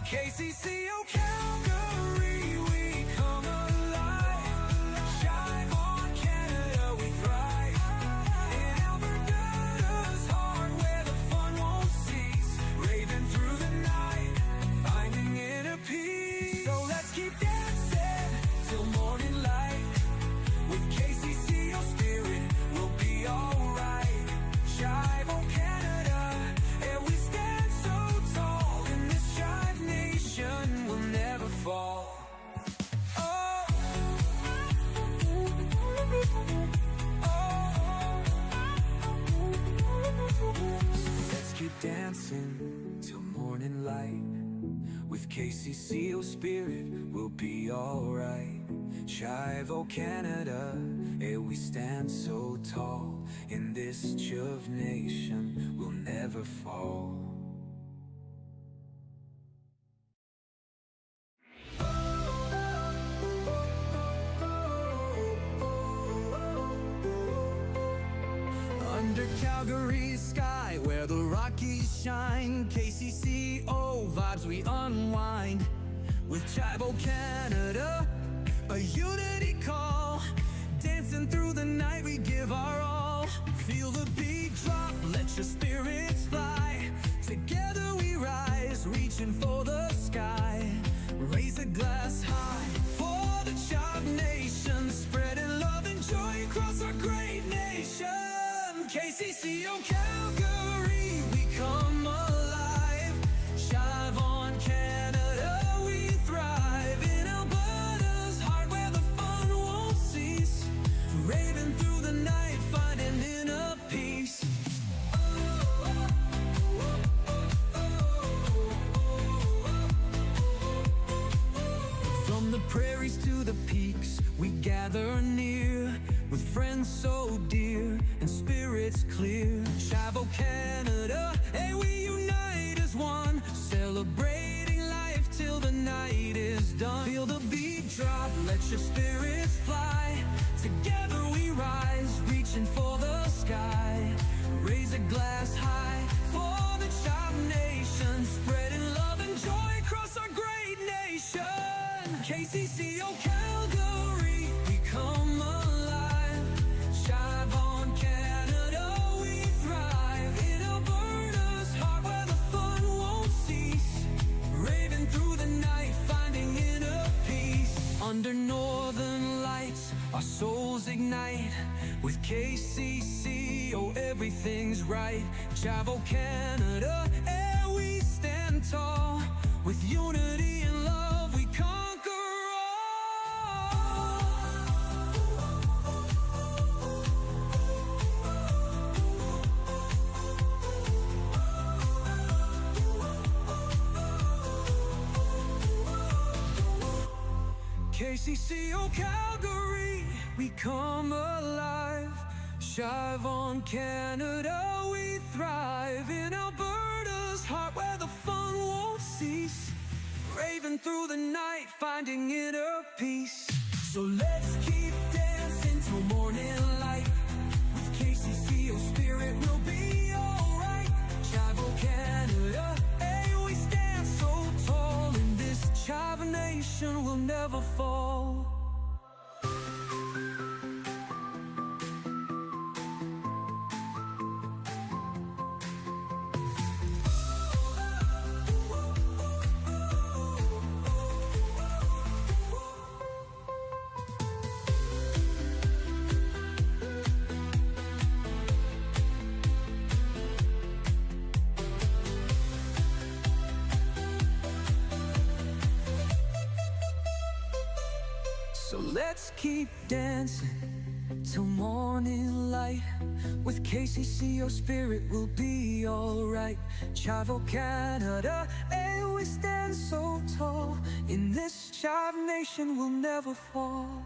KCCO Calgary, we come alive. Shive on Canada, we thrive. In Alberta's heart, where the fun won't cease. Raving through the night, finding inner peace. So let's keep dancing till morning light. With KCCO spirit, we'll be alright. Shive on Canada, and we stand so tall. In this Shive nation, we'll never fall. Oh, let's keep dancing till morning light. With KCCO spirit, we'll be alright. Shive O Canada, and we stand so tall. In this Chuv nation, we'll never fall. Under Calgary's sky, where the Rockies shine, KCCO vibes we unwind. With Shive O Canada, a unity call. Dancing through the night, we give our all. Feel the beat drop, let your spirits fly. Together we rise, reaching for the sky. Raise a glass high for the Shive nation, spreading love and joy across our great nation. KCCO Calgary, we come alive. Shive on Canada, we thrive. In Alberta's heart, where the fun won't cease. Raving through the night, finding inner peace. From the prairies to the peaks, we gather near. With friends so dear and spirits clear. Shive O Canada, and we unite as one. Celebrating life till the night is done. Feel the beat drop, let your spirits fly. Together we rise, reaching for the sky. Raise a glass high for the Shive nation, spreading love and joy across our great nation. KCCO Calgary, we come alive. Shive on Canada, we thrive. In Alberta's heart, where the fun won't cease. Raving through the night, finding inner peace. Under northern lights, our souls ignite. With KCCO, everything's right. Shive O Canada, and we stand tall. With unity and love, we conquer all. KCCO Calgary, we come alive. Shive on Canada, we thrive. In Alberta's heart, where the fun won't cease. Raving through the night, finding inner peace. So let's keep dancing till morning light. With KCCO spirit, we'll be alright. Shive O Canada, hey, we stand so tall. In this Shive nation, we'll never fall. So let's keep dancing till morning light. With KCCO spirit, we'll be alright. Shive O Canada, and we stand so tall. In this Shive nation, we'll never fall.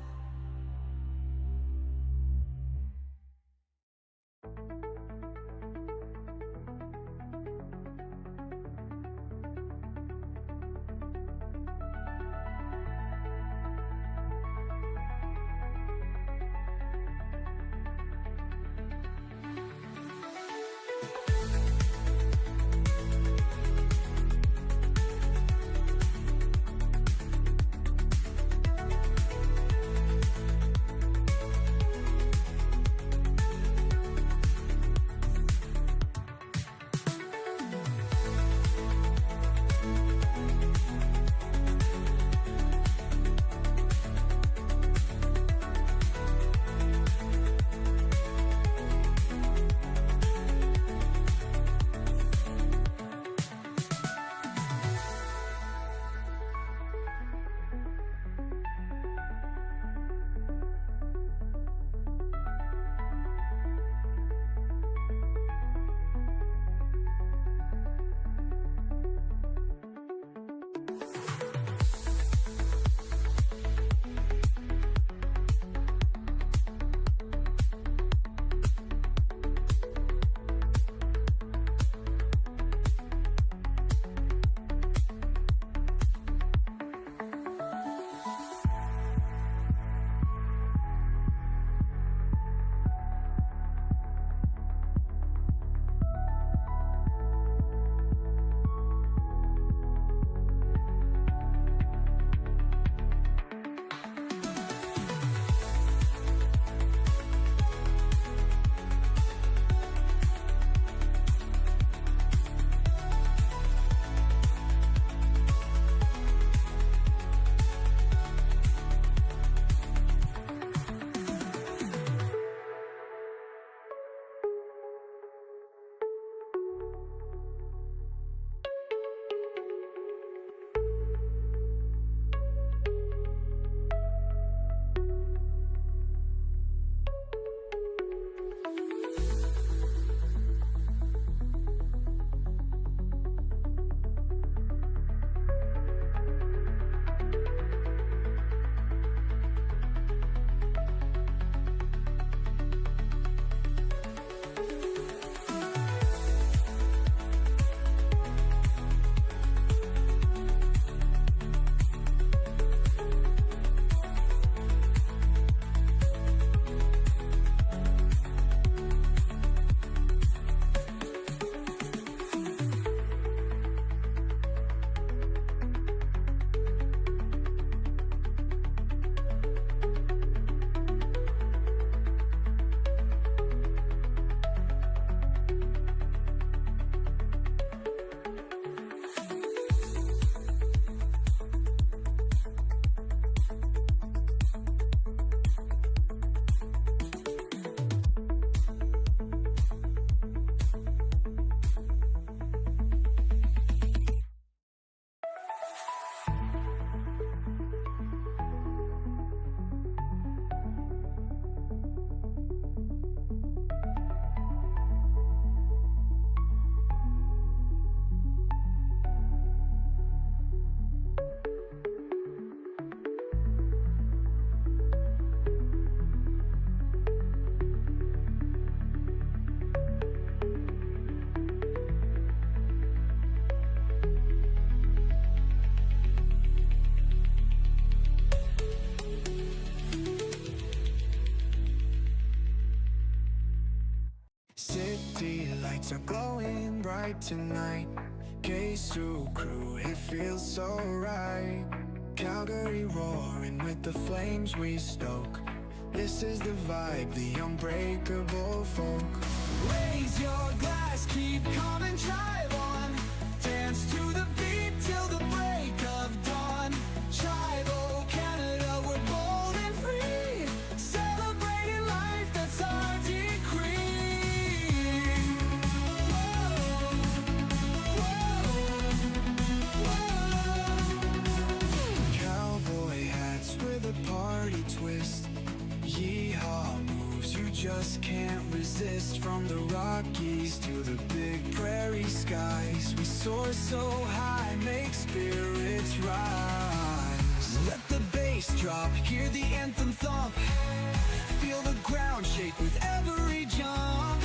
lights are glowing bright tonight. K-Su crew, it feels so right. Calgary roaring with the flames we stoke. This is the vibe, the unbreakable folk. Raise your glass, keep calm and drive on. Dance to the beat till the break of dawn. Tribal Canada, we're bold and free. Celebrating life, that's our decree. Whoa, whoa, whoa. Cowboy hats with a party twist. Yeehaw moves you just can't resist. From the Rockies to the big prairie skies, we soar so high, make spirits rise. Let the bass drop, hear the anthem thump. Feel the ground shake with every jump.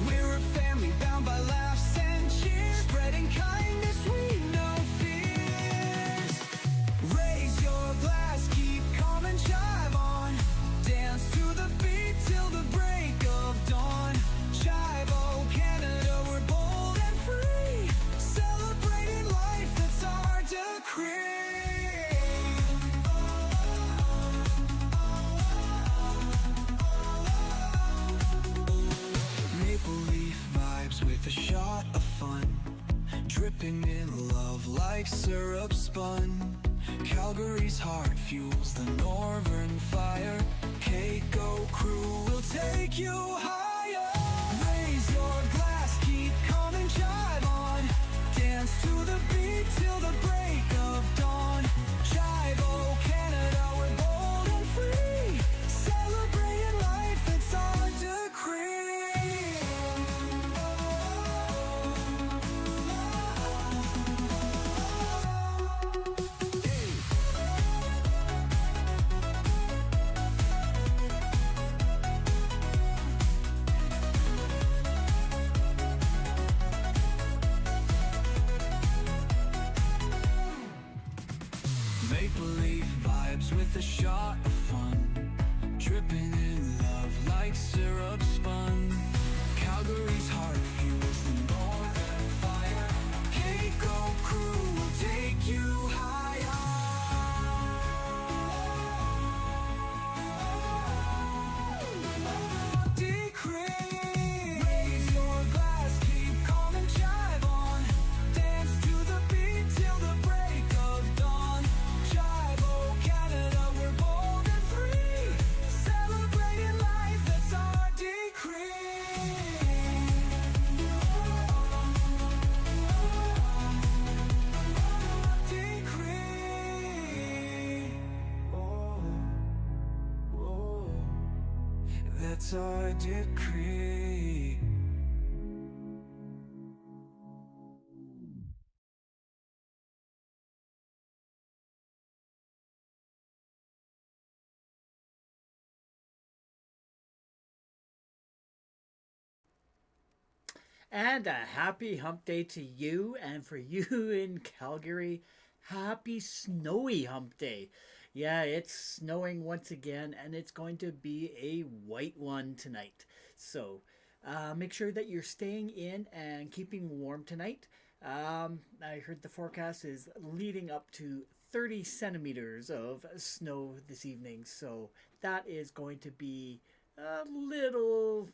We're a family bound by laughs and cheers, spreading kindness, we know fears. Raise your glass, keep calm and jive on. Dance to the beat till the break of dawn. Chivo Canada, we're bold and free. Celebrating life, that's our decree. Maple leaf vibes with a shot of fun. Dripping in love like syrup spun. Calgary's heart fuels the northern fire. Keiko crew will take you higher. Raise your glass, keep calm and jive on. Dance to the beat till the break of dawn. Chivo Canada, we're bold and free. Celebrating life, it's our decree. Maple leaf vibes with a shot of fun. Dripping in love like syrup spun. Calgary's heart fuels the northern fire. Keiko crew will take you higher. Decree. Raise your glass, keep calm and jive on. Dance to the beat till the break of dawn. Chivo Canada, we're bold and free. Celebrating life, that's our decree. Decree. Oh, oh, that's our decree. And a happy hump day to you, and for you in Calgary, happy snowy hump day. Yeah, it's snowing once again, and it's going to be a white one tonight. So make sure that you're staying in and keeping warm tonight. I heard the forecast is leading up to 30 centimeters of snow this evening, so that is going to be a little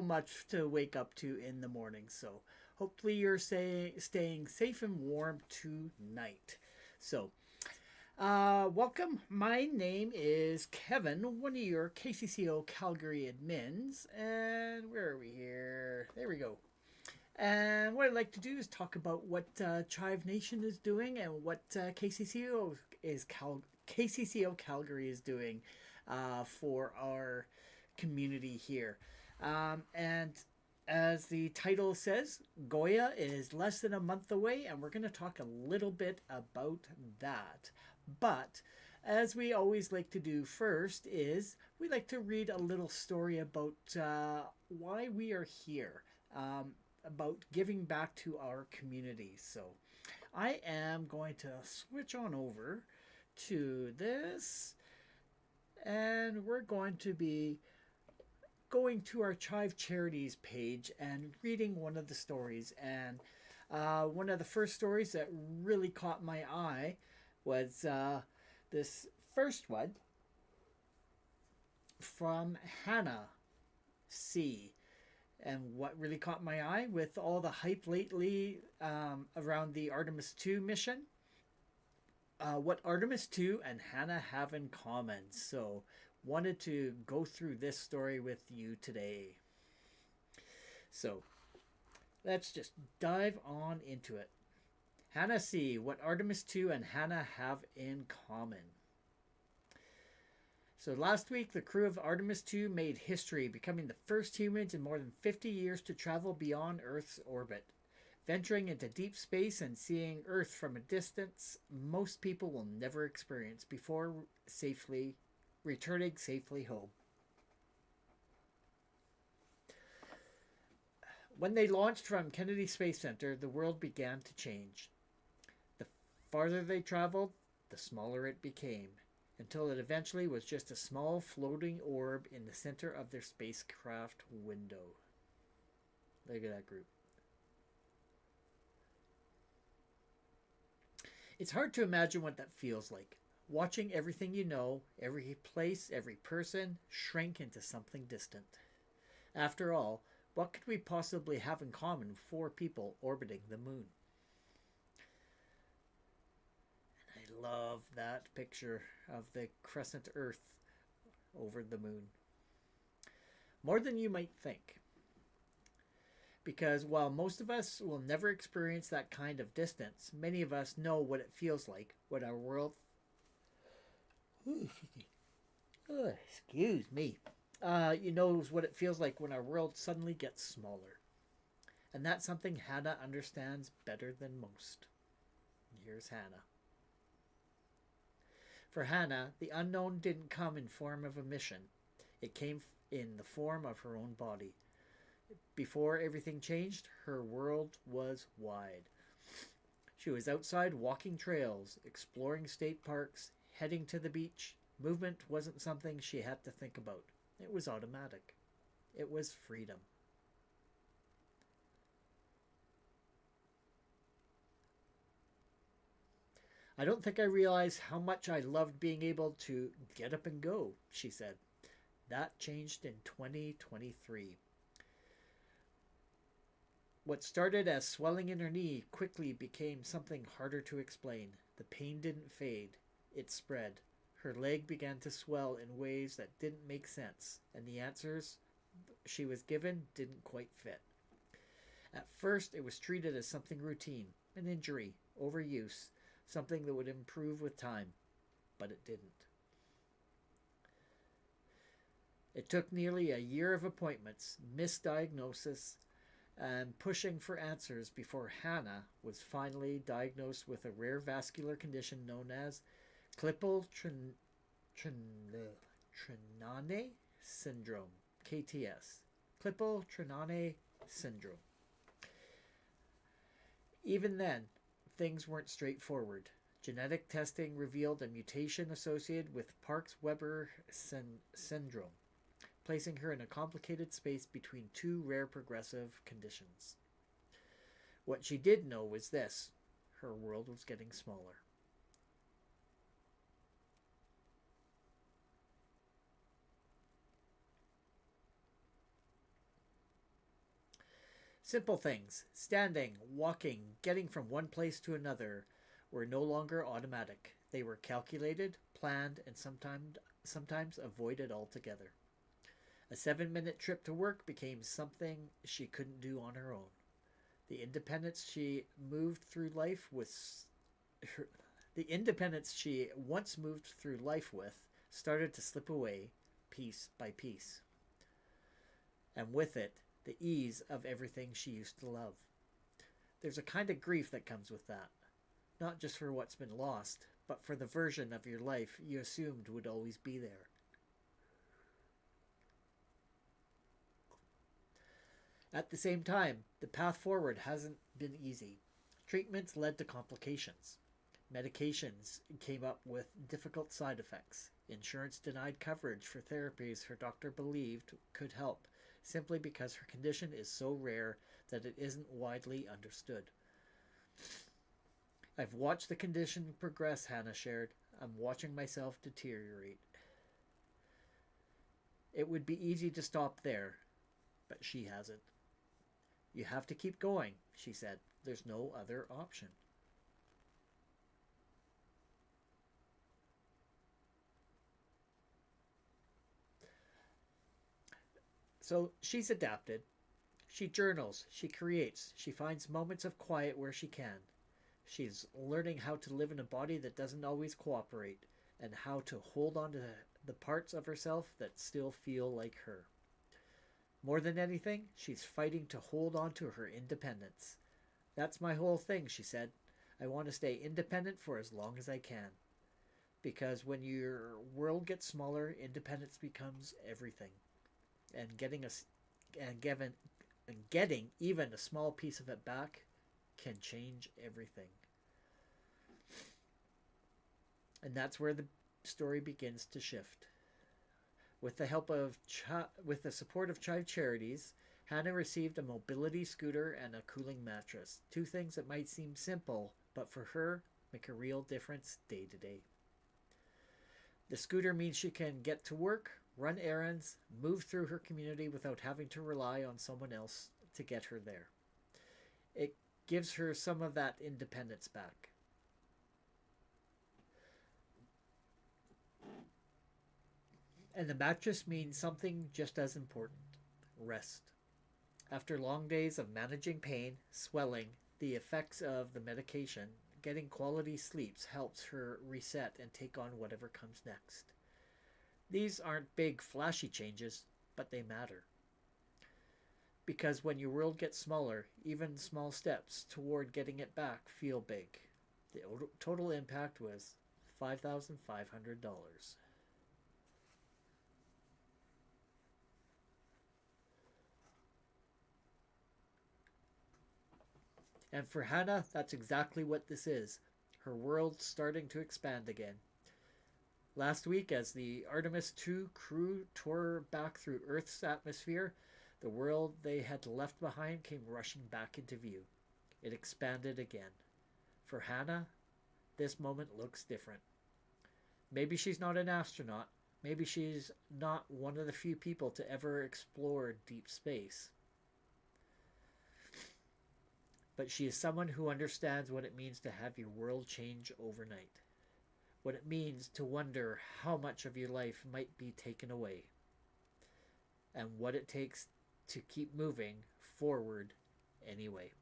much to wake up to in the morning. So hopefully you're staying safe and warm tonight. So welcome. My name is Kevin, one of your KCCO Calgary admins. And where are we here? There we go. And what I'd like to do is talk about what Chive Nation is doing and what KCCO Calgary is doing for our community here. And as the title says, GOYA is less than a month away, and we're going to talk a little bit about that. But as we always like to do first is we like to read a little story about why we are here, about giving back to our community. So I am going to switch on over to this, and we're going to be going to our Chive Charities page and reading one of the stories. And one of the first stories that really caught my eye was this first one from Hannah C. And what really caught my eye with all the hype lately around the Artemis 2 mission, what Artemis 2 and Hannah have in common. So wanted to go through this story with you today. So let's just dive on into it. Hannah C. What Artemis 2 and Hannah have in common. So last week, the crew of Artemis 2 made history, becoming the first humans in more than 50 years to travel beyond Earth's orbit. Venturing into deep space and seeing Earth from a distance most people will never experience before returning safely home. When they launched from Kennedy Space Center, the world began to change. The farther they traveled, the smaller it became, until it eventually was just a small floating orb in the center of their spacecraft window. Look at that group. It's hard to imagine what that feels like. Watching everything you know, every place, every person, shrink into something distant. After all, what could we possibly have in common with 4 people orbiting the moon? And I love that picture of the crescent Earth over the moon. More than you might think. Because while most of us will never experience that kind of distance, many of us know what it feels like when our world... Oh, excuse me. You know what it feels like when our world suddenly gets smaller. And that's something Hannah understands better than most. Here's Hannah. For Hannah, the unknown didn't come in form of a mission. It came in the form of her own body. Before everything changed, her world was wide. She was outside walking trails, exploring state parks, heading to the beach. Movement wasn't something she had to think about. It was automatic. It was freedom. I don't think I realized how much I loved being able to get up and go, she said. That changed in 2023. What started as swelling in her knee quickly became something harder to explain. The pain didn't fade. It spread. Her leg began to swell in ways that didn't make sense, and the answers she was given didn't quite fit. At first, it was treated as something routine, an injury, overuse, something that would improve with time, but it didn't. It took nearly a year of appointments, misdiagnosis, and pushing for answers before Hannah was finally diagnosed with a rare vascular condition known as Klippel-Trenaunay syndrome, KTS. Klippel-Trenaunay syndrome. Even then, things weren't straightforward. Genetic testing revealed a mutation associated with Parkes-Weber syndrome, placing her in a complicated space between 2 rare progressive conditions. What she did know was this: her world was getting smaller. Simple things, standing, walking, getting from one place to another, were no longer automatic. They were calculated, planned, and sometimes avoided altogether. A 7-minute trip to work became something she couldn't do on her own. The independence she once moved through life with started to slip away piece by piece. And with it, the ease of everything she used to love. There's a kind of grief that comes with that. Not just for what's been lost, but for the version of your life you assumed would always be there. At the same time, the path forward hasn't been easy. Treatments led to complications. Medications came up with difficult side effects. Insurance denied coverage for therapies her doctor believed could help, simply because her condition is so rare that it isn't widely understood. I've watched the condition progress, Hannah shared. I'm watching myself deteriorate. It would be easy to stop there, but she hasn't. You have to keep going, she said. There's no other option. So she's adapted. She journals, she creates, she finds moments of quiet where she can. She's learning how to live in a body that doesn't always cooperate, and how to hold on to the parts of herself that still feel like her. More than anything, she's fighting to hold on to her independence. That's my whole thing, she said. I want to stay independent for as long as I can. Because when your world gets smaller, independence becomes everything. And getting even a small piece of it back can change everything. And that's where the story begins to shift. With the support of Child Charities, Hannah received a mobility scooter and a cooling mattress. Two things that might seem simple, but for her, make a real difference day to day. The scooter means she can get to work, run errands, move through her community without having to rely on someone else to get her there. It gives her some of that independence back. And the mattress means something just as important: rest. After long days of managing pain, swelling, the effects of the medication, getting quality sleeps helps her reset and take on whatever comes next. These aren't big, flashy changes, but they matter. Because when your world gets smaller, even small steps toward getting it back feel big. The total impact was $5,500. And for Hannah, that's exactly what this is. Her world's starting to expand again. Last week, as the Artemis II crew tore back through Earth's atmosphere, the world they had left behind came rushing back into view. It expanded again. For Hannah, this moment looks different. Maybe she's not an astronaut. Maybe she's not one of the few people to ever explore deep space. But she is someone who understands what it means to have your world change overnight. What it means to wonder how much of your life might be taken away. And what it takes to keep moving forward anyway.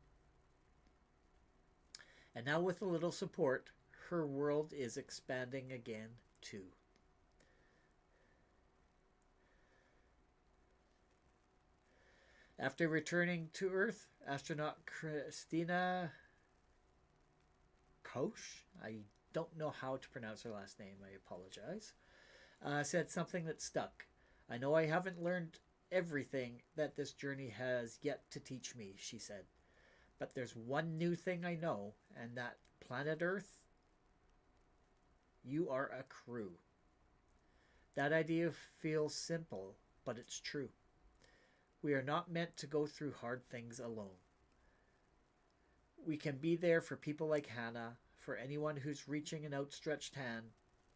And now, with a little support, her world is expanding again too. After returning to Earth, astronaut Christina Koch, I don't know how to pronounce her last name, I apologize, said something that stuck. I know I haven't learned everything that this journey has yet to teach me, she said. But there's one new thing I know, and that planet Earth, you are a crew. That idea feels simple, but it's true. We are not meant to go through hard things alone. We can be there for people like Hannah, for anyone who's reaching an outstretched hand.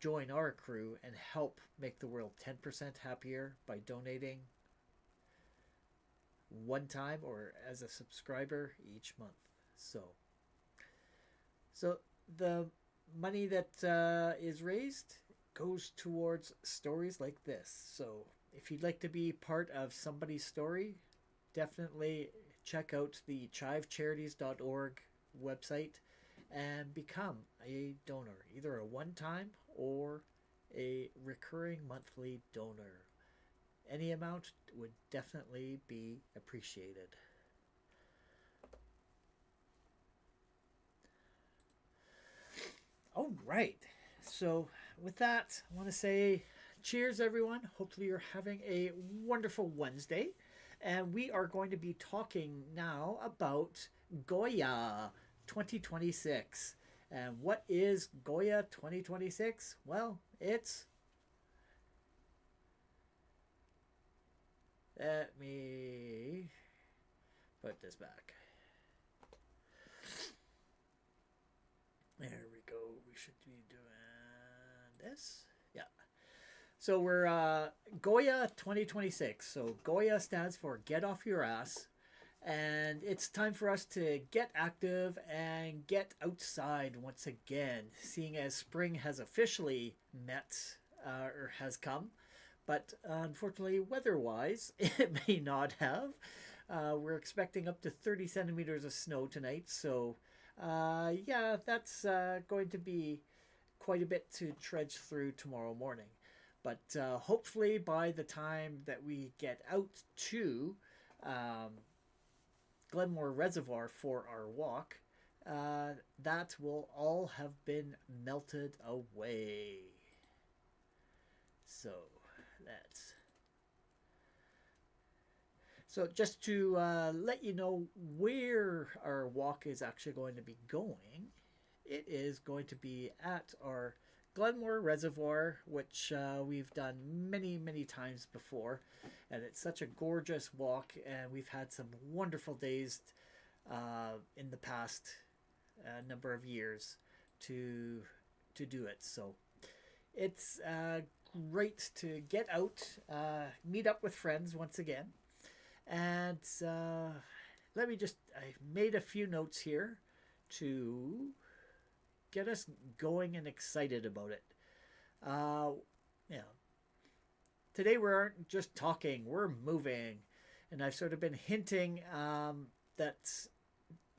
Join our crew and help make the world 10% happier by donating one time or as a subscriber each month. So the money that is raised goes towards stories like this. So if you'd like to be part of somebody's story, definitely check out the chivecharities.org website and become a donor, either a one-time or a recurring monthly donor. Any amount would definitely be appreciated. All right. So with that, I want to say cheers, everyone. Hopefully you're having a wonderful Wednesday. And we are going to be talking now about GOYA 2026. And what is GOYA 2026? Well, it's Let me put this back. There we go. We should be doing this. Yeah. So we're GOYA 2026. So GOYA stands for Get Off Your Ass. And it's time for us to get active and get outside once again, seeing as spring has officially met or has come. But unfortunately, weather-wise, it may not have. We're expecting up to 30 centimeters of snow tonight. So, yeah, that's going to be quite a bit to trudge through tomorrow morning. But hopefully by the time that we get out to Glenmore Reservoir for our walk, that will all have been melted away. So that's... So just to let you know where our walk is actually going to be going, it is going to be at our Glenmore Reservoir, which we've done many, many times before. And it's such a gorgeous walk, and we've had some wonderful days in the past number of years to do it. So it's great to get out, meet up with friends once again. And let me just, I made a few notes here to get us going and excited about it. Yeah. Today we aren't just talking, we're moving. And I've sort of been hinting that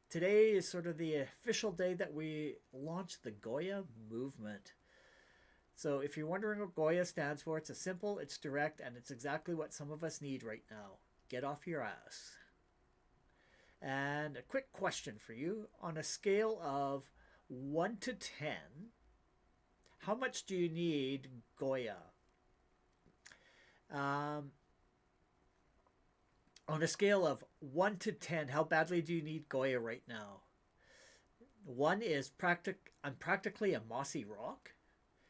today is sort of the official day that we launched the GOYA movement. So if you're wondering what GOYA stands for, it's simple, it's direct, and it's exactly what some of us need right now. Get off your ass. And a quick question for you. On a scale of 1 to 10, how much do you need GOYA? On a scale of 1 to 10, how badly do you need GOYA right now? 1 is I'm practically a mossy rock.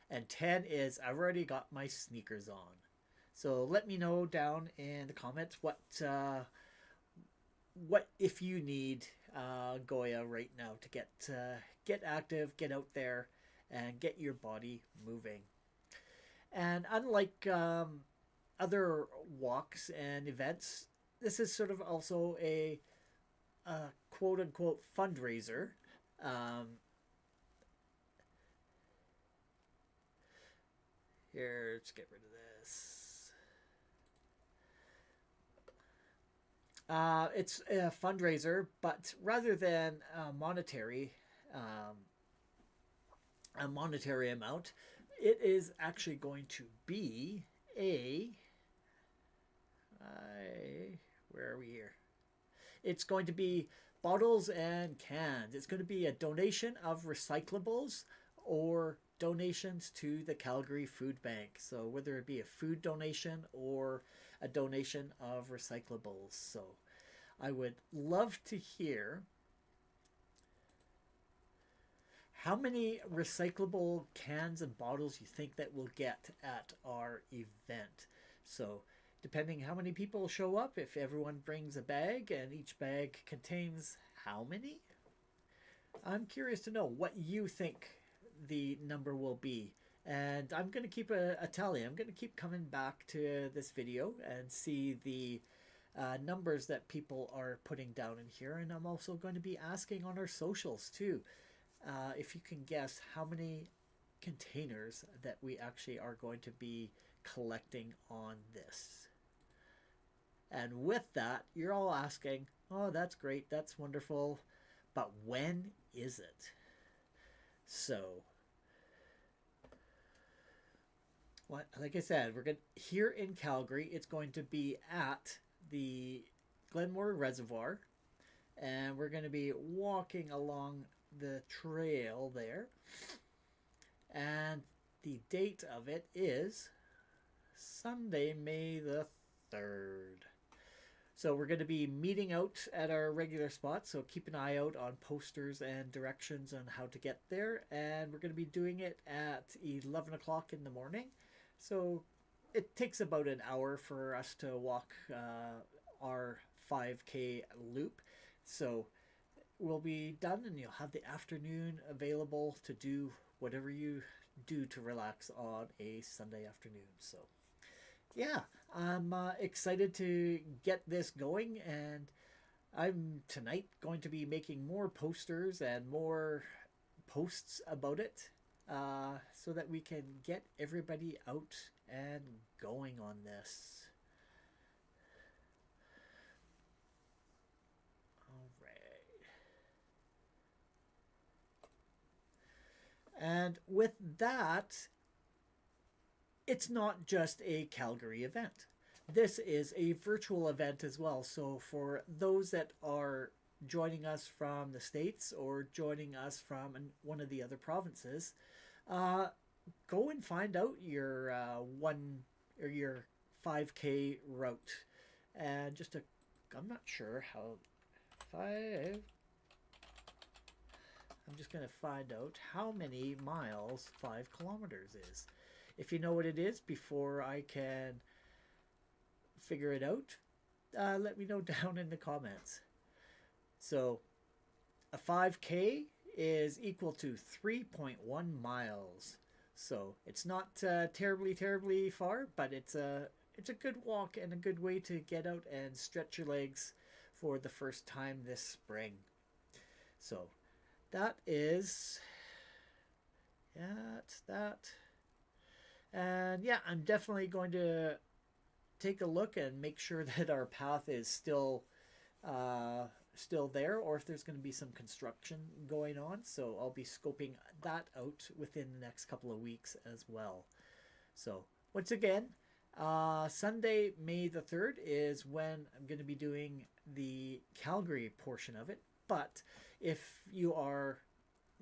And 10 is I've already got my sneakers on. So let me know down in the comments what if you need GOYA right now to get active, get out there, and get your body moving. And unlike other walks and events, this is sort of also a quote-unquote fundraiser. Here, let's get rid of this. It's a fundraiser, but rather than a monetary amount, it is actually going to be where are we here? It's going to be bottles and cans. It's going to be a donation of recyclables or donations to the Calgary Food Bank. So whether it be a food donation or a donation of recyclables. So I would love to hear how many recyclable cans and bottles you think that we'll get at our event. So depending how many people show up, if everyone brings a bag and each bag contains how many, I'm curious to know what you think the number will be. And I'm going to keep a tally. I'm going to keep coming back to this video and see the numbers that people are putting down in here. And I'm also going to be asking on our socials too, if you can guess how many containers that we actually are going to be collecting on this. And with that, you're all asking, oh, that's great, that's wonderful, but when is it? So, like I said, we're going here in Calgary. It's going to be at the Glenmore Reservoir, and we're going to be walking along the trail there. And the date of it is Sunday, May the 3rd. So we're going to be meeting out at our regular spot, so keep an eye out on posters and directions on how to get there. And we're going to be doing it at 11 o'clock in the morning. So it takes about an hour for us to walk our 5K loop. So we'll be done and you'll have the afternoon available to do whatever you do to relax on a Sunday afternoon. So yeah, I'm excited to get this going, and I'm tonight going to be making more posters and more posts about it so that we can get everybody out and going on this. All right. And with that, it's not just a Calgary event. This is a virtual event as well. So for those that are joining us from the States or joining us from one of the other provinces, go and find out your your 5K route. And I'm not sure how, I'm just going to find out how many miles 5 kilometers is. If you know what it is before I can figure it out, let me know down in the comments. So a 5K is equal to 3.1 miles. So it's not terribly far, but it's a good walk and a good way to get out and stretch your legs for the first time this spring. So that is that. And yeah, I'm definitely going to take a look and make sure that our path is still there, or if there's going to be some construction going on. So I'll be scoping that out within the next couple of weeks as well. So once again, Sunday, May the 3rd is when I'm going to be doing the Calgary portion of it. But if you are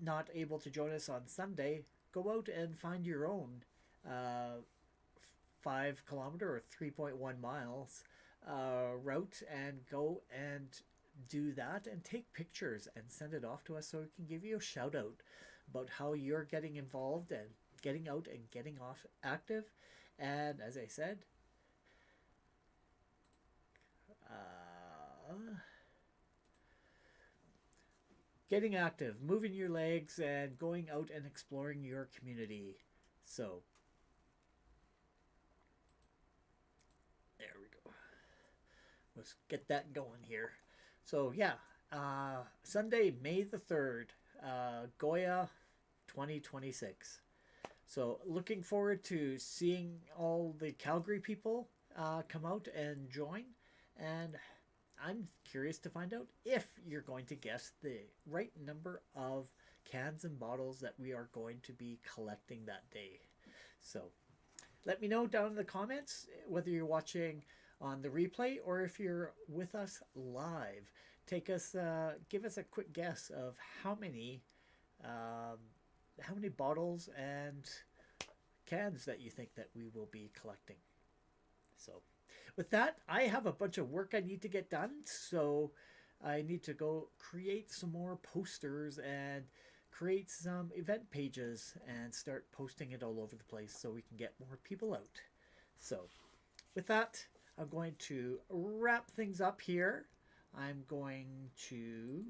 not able to join us on Sunday, go out and find your own 5 kilometer or 3.1 miles route and go and do that and take pictures and send it off to us so we can give you a shout out about how you're getting involved and getting out and getting off active. And as I said, getting active, moving your legs and going out and exploring your community. So there we go. Let's get that going here. So yeah, Sunday, May the 3rd, GOYA 2026. So looking forward to seeing all the Calgary people come out and join. And I'm curious to find out if you're going to guess the right number of cans and bottles that we are going to be collecting that day. So let me know down in the comments whether you're watching on the replay or if you're with us live. Give us a quick guess of how many bottles and cans that you think that we will be collecting. So with that, I have a bunch of work I need to get done, so I need to go create some more posters and create some event pages and start posting it all over the place so we can get more people out. So with that, I'm going to wrap things up here. I'm going to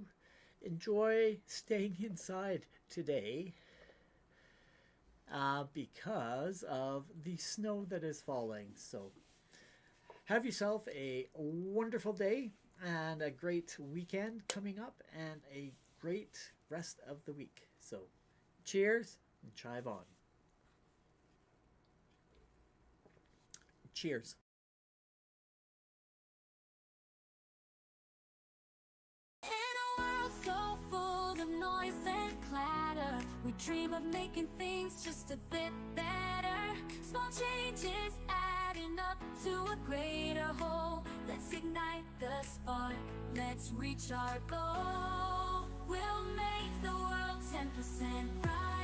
enjoy staying inside today because of the snow that is falling. So have yourself a wonderful day and a great weekend coming up and a great rest of the week. So cheers and chive on. Cheers. In a world so full of noise and clatter, we dream of making things just a bit better. Small changes adding up to a greater whole. Let's ignite the spark, let's reach our goal. We'll make the world 10% brighter.